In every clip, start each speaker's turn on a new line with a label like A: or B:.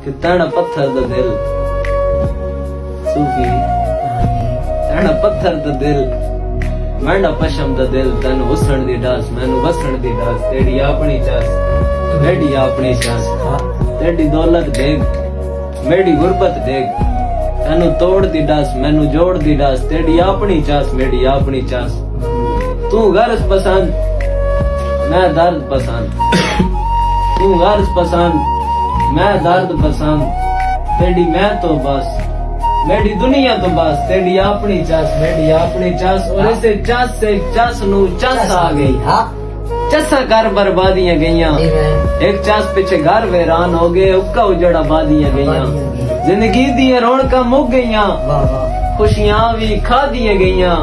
A: कि तेना पत्थर दा दिल सूफी तेना पत्थर दा दिल मैंडा पशम दा दिल तेन हुसन दी डास मैनू वसन दी डास तेरी अपनी चास मेरी अपनी चास तेरी दौलत देख मेरी गुरबत देख तेनू तोड़ दी डास मैनू जोड़ दी डास तेरी अपनी चास मेरी अपनी चास तू गर्ज पसंद मैं दर्द पसंद तू गर्ज पसंद मैं दर्द पसंद तेरी मैं तो बस मेरी दुनिया तो बस तेरी अपनी चास मेरी अपनी चास और ऐसे चास से चास नू चास आ गई चसा कर बर्बादियां गईयां एक चास पीछे घर वीरान हो गए उक्का उजड़ आबादियां गईयां जिंदगी दियां रौनकां मुक गईयां खुशियां भी खा दियां गईयां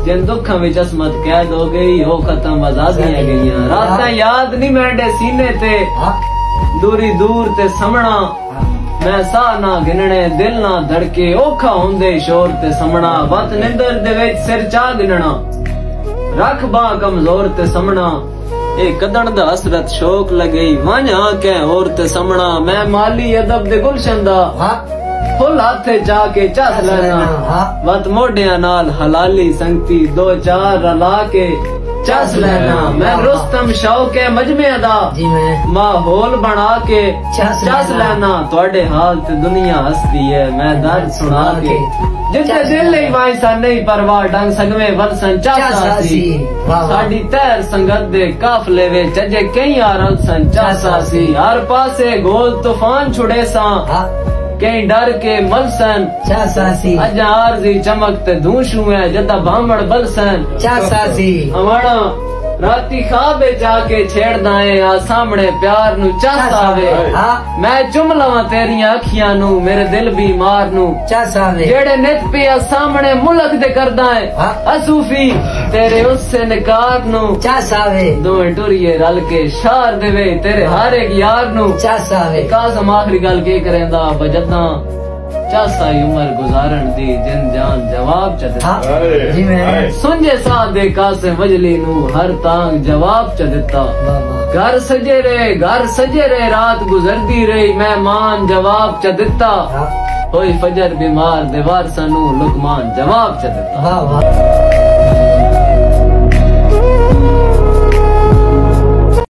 A: जिन दुखा विच असमत कैद हो गई हो खत्म आजादियां गईयां रातां याद नहीं मैंडे सीने ते दूरी दूर ते समणा मैं सा ना गिनने दिल ना धड़के औखा होंदे शोर ते समणा वत निंदर दे विच सिर चा गिनना रख बा कमजोर ते समणा ए कदन दा हसरत शौक लगई वांझा के और ते समणा मैं माली अदब दे गुलशन दा फुल हाथे जाके चस लेना वत मोढ़िया नाल हलाली संगती दो चार रला के चस लेना मैं रुस्तम शौक है मजमे दा माहौल बना के चस लेना थोड़े हाल ते दुनिया हसदी है मैं दर्द सुना के जिथे दिल नहीं वाई सा नहीं परवाह डंग संगवे वलसन चासासी साडी तैर संगत दे काफले वे चजे कई आरल सन चासासी हर पासे गोल तूफान छुड़े सा कहीं डर के मलसन चासासी अजा आरजी चमकते धूशू है जदा भामड़ बलसन चासासी हमारा राती खाबे जाके छेड़दा है आ सामने प्यार नु चास आवे मैं चुम लवां तेरियां अखियां नु मेरे दिल बीमार नु चास आवे जेड़े नित पे आ सामने मुलक दे करदा है असूफी तेरे उससे निकार नु चास आवे दोए टुरिए रल के शार देवे तेरे हर एक यार नु चास आवे कासम आखिरी गल के करेंदा बजदा चासा उम्र गुजारन दी जिन जान जवाब चदता सुंजे सा दे कासे वजली नु हर तांग जवाब चदता घर सजे रे रात गुजरदी रही मेहमान जवाब चदता होई फजर बीमार दीवार सनू लुकमान जवाब चदता